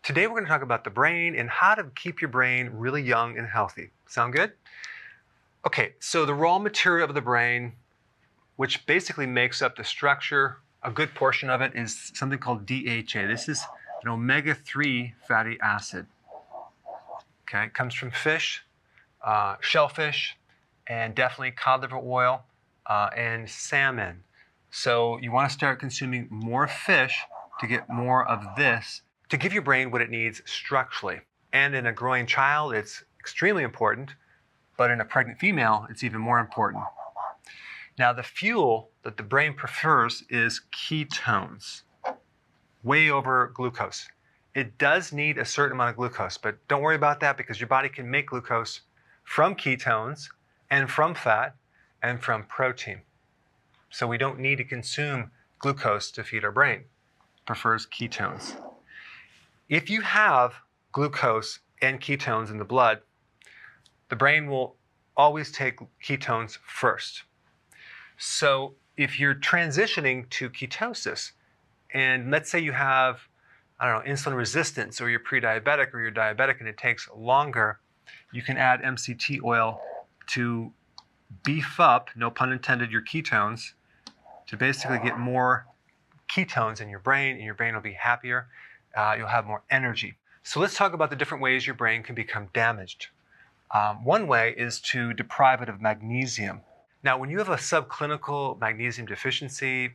Today we're going to talk about the brain and how to keep your brain really young and healthy. Sound good? Okay, so the raw material of the brain, which basically makes up the structure, a good portion of it is something called DHA. This is an omega-3 fatty acid. Okay, it comes from fish, shellfish, and definitely cod liver oil and salmon. So you want to start consuming more fish to get more of this to give your brain what it needs structurally. And in a growing child, it's extremely important, but in a pregnant female, it's even more important. Now, the fuel that the brain prefers is ketones, way over glucose. It does need a certain amount of glucose, but don't worry about that because your body can make glucose from ketones and from fat and from protein. So we don't need to consume glucose to feed our brain. It prefers ketones. If you have glucose and ketones in the blood, the brain will always take ketones first. So if you're transitioning to ketosis, and let's say you have, insulin resistance, or you're pre-diabetic or you're diabetic and it takes longer, you can add MCT oil to beef up, no pun intended, your ketones, to basically get more ketones in your brain, and your brain will be happier. You'll have more energy. So let's talk about the different ways your brain can become damaged. One way is to deprive it of magnesium. Now, when you have a subclinical magnesium deficiency,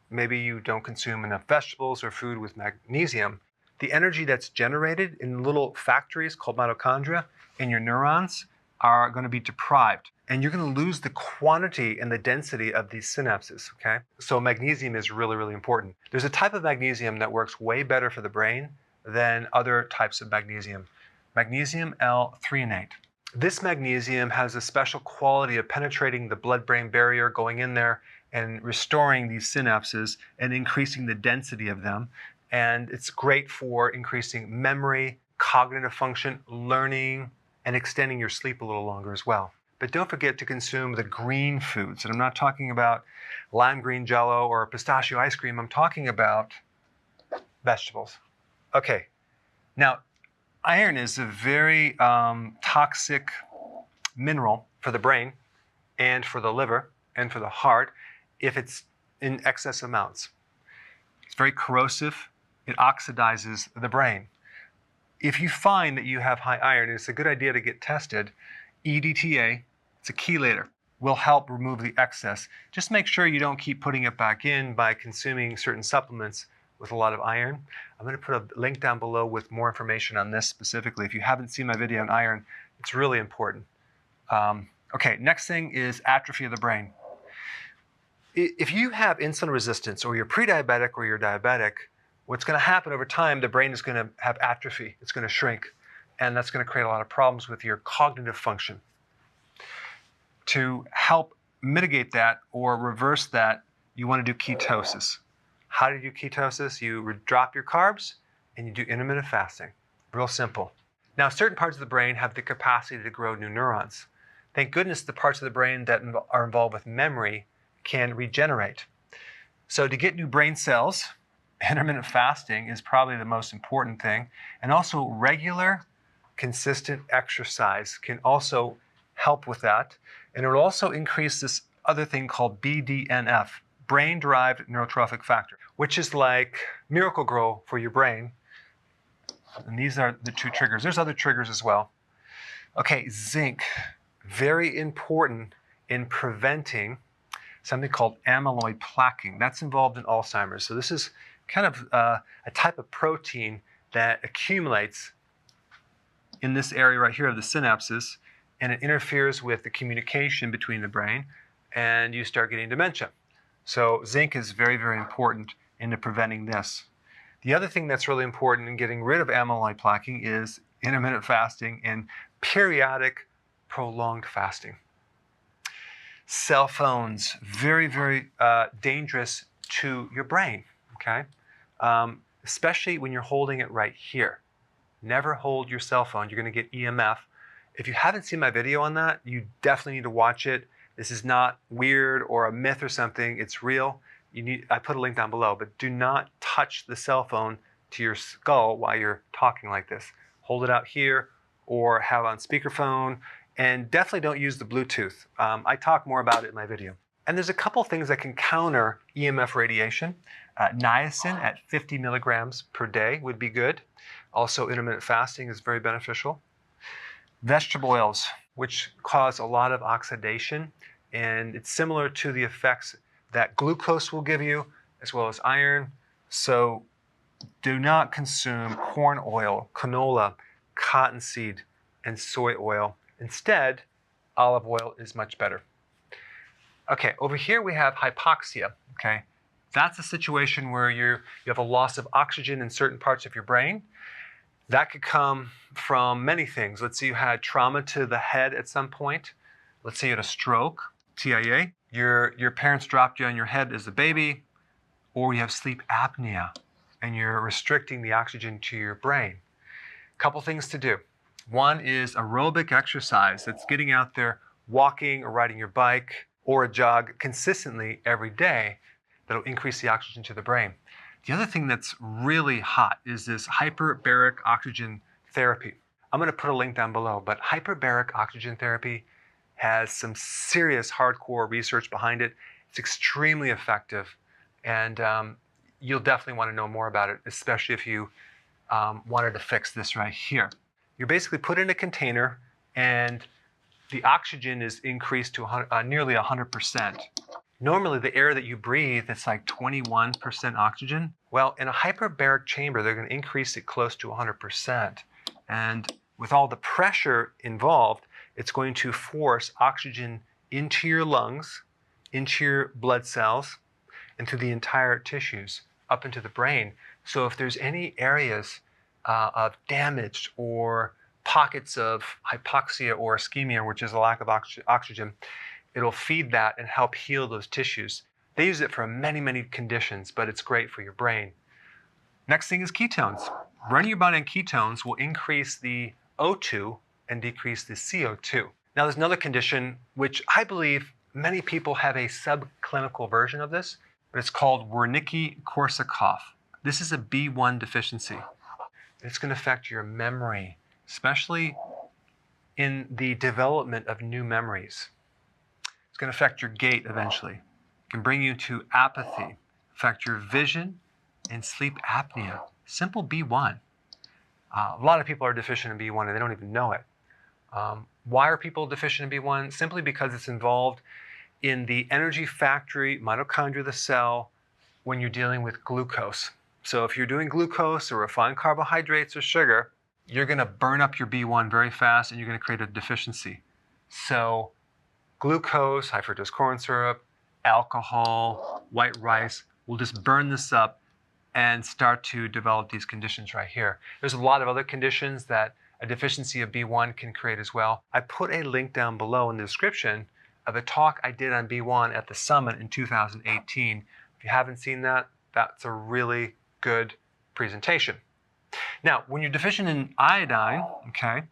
maybe you don't consume enough vegetables or food with magnesium, the energy that's generated in little factories called mitochondria in your neurons are going to be deprived. And you're going to lose the quantity and the density of these synapses, okay? So magnesium is really, really important. There's a type of magnesium that works way better for the brain than other types of magnesium. Magnesium L-Threonate. This magnesium has a special quality of penetrating the blood-brain barrier, going in there and restoring these synapses and increasing the density of them. And it's great for increasing memory, cognitive function, learning, and extending your sleep a little longer as well. But don't forget to consume the green foods. And I'm not talking about lime green jello or pistachio ice cream. I'm talking about vegetables. Okay, now iron is a very toxic mineral for the brain and for the liver and for the heart if it's in excess amounts. It's very corrosive. It oxidizes the brain. If you find that you have high iron, it's a good idea to get tested. EDTA, it's a chelator, will help remove the excess. Just make sure you don't keep putting it back in by consuming certain supplements with a lot of iron. I'm going to put a link down below with more information on this specifically. If you haven't seen my video on iron, it's really important. Okay, next thing is atrophy of the brain. If you have insulin resistance or you're pre-diabetic or you're diabetic, what's going to happen over time, the brain is going to have atrophy. It's going to shrink. And that's going to create a lot of problems with your cognitive function. To help mitigate that or reverse that, you want to do ketosis. How do you do ketosis? You drop your carbs and you do intermittent fasting. Real simple. Now, certain parts of the brain have the capacity to grow new neurons. Thank goodness the parts of the brain that are involved with memory can regenerate. So to get new brain cells, intermittent fasting is probably the most important thing. And also regular, consistent exercise can also help with that. And it will also increase this other thing called BDNF, brain-derived neurotrophic factor, which is like Miracle-Gro for your brain. And these are the two triggers. There's other triggers as well. Okay, zinc, very important in preventing something called amyloid plaquing. That's involved in Alzheimer's. So this is kind of a type of protein that accumulates in this area right here of the synapses, and it interferes with the communication between the brain, and you start getting dementia. So zinc is very, very important in preventing this. The other thing that's really important in getting rid of amyloid plaquing is intermittent fasting and periodic prolonged fasting. Cell phones, very, very dangerous to your brain, okay? Especially when you're holding it right here. Never hold your cell phone. You're going to get EMF. If you haven't seen my video on that, you definitely need to watch it. This is not weird or a myth or something. It's real. I put a link down below, but do not touch the cell phone to your skull while you're talking like this. Hold it out here or have it on speakerphone, and definitely don't use the Bluetooth. I talk more about it in my video. And there's a couple things that can counter EMF radiation. Niacin at 50 milligrams per day would be good. Also, intermittent fasting is very beneficial. Vegetable oils, which cause a lot of oxidation, and it's similar to the effects that glucose will give you, as well as iron. So do not consume corn oil, canola, cottonseed, and soy oil. Instead, olive oil is much better. Okay, over here we have hypoxia, okay? That's a situation where you have a loss of oxygen in certain parts of your brain. That could come from many things. Let's say you had trauma to the head at some point. Let's say you had a stroke, TIA. Your parents dropped you on your head as a baby, or you have sleep apnea and you're restricting the oxygen to your brain. Couple things to do. One is aerobic exercise. That's getting out there, walking or riding your bike or a jog consistently every day. That'll increase the oxygen to the brain. The other thing that's really hot is this hyperbaric oxygen therapy. I'm going to put a link down below, but hyperbaric oxygen therapy has some serious hardcore research behind it. It's extremely effective, and you'll definitely want to know more about it, especially if you wanted to fix this right here. You're basically put in a container, and the oxygen is increased to nearly 100%. Normally, the air that you breathe, it's like 21% oxygen. Well, in a hyperbaric chamber, they're going to increase it close to 100%. And with all the pressure involved, it's going to force oxygen into your lungs, into your blood cells, and through the entire tissues, up into the brain. So if there's any areas of damaged or pockets of hypoxia or ischemia, which is a lack of oxygen, it'll feed that and help heal those tissues. They use it for many, many conditions, but it's great for your brain. Next thing is ketones. Running your body on ketones will increase the O2 and decrease the CO2. Now there's another condition which I believe many people have a subclinical version of this, but it's called Wernicke-Korsakoff. This is a B1 deficiency. It's going to affect your memory, especially in the development of new memories. It's going to affect your gait eventually. It can bring you to apathy, affect your vision, and sleep apnea. Simple B1. A lot of people are deficient in B1 and they don't even know it. Why are people deficient in B1? Simply because it's involved in the energy factory, mitochondria of the cell, when you're dealing with glucose. So if you're doing glucose or refined carbohydrates or sugar, you're going to burn up your B1 very fast and you're going to create a deficiency. So glucose, high fructose corn syrup, alcohol, white rice will just burn this up and start to develop these conditions right here. There's a lot of other conditions that a deficiency of B1 can create as well. I put a link down below in the description of a talk I did on B1 at the summit in 2018. If you haven't seen that, that's a really good presentation. Now, when you're deficient in iodine, okay,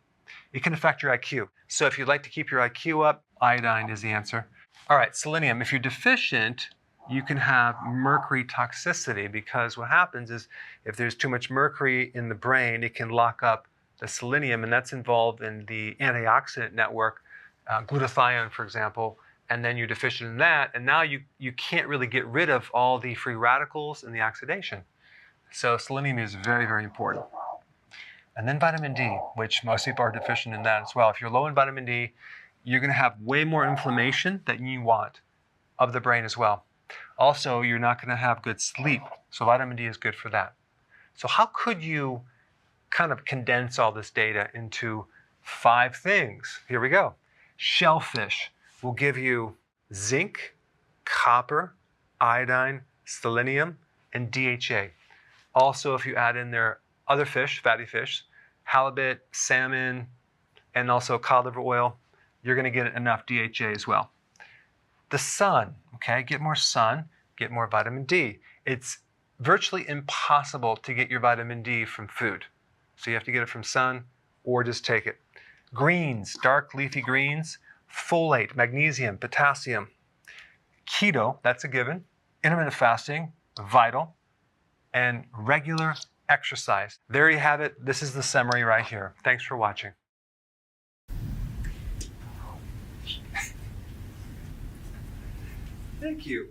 it can affect your IQ. So if you'd like to keep your IQ up, iodine is the answer. All right, selenium. If you're deficient, you can have mercury toxicity, because what happens is if there's too much mercury in the brain, it can lock up the selenium, and that's involved in the antioxidant network, glutathione, for example, and then you're deficient in that, and now you can't really get rid of all the free radicals and the oxidation. So selenium is very, very important. And then vitamin D, which most people are deficient in that as well. If you're low in vitamin D, you're going to have way more inflammation than you want of the brain as well. Also, you're not going to have good sleep. So vitamin D is good for that. So how could you kind of condense all this data into 5 things? Here we go. Shellfish will give you zinc, copper, iodine, selenium, and DHA. Also, if you add in there other fish, fatty fish, halibut, salmon, and also cod liver oil, you're going to get enough DHA as well. The sun, okay, get more sun, get more vitamin D. It's virtually impossible to get your vitamin D from food. So you have to get it from sun or just take it. Greens, dark leafy greens, folate, magnesium, potassium. Keto, that's a given. Intermittent fasting, vital. And regular exercise. There you have it. This is the summary right here. Thanks for watching. Thank you.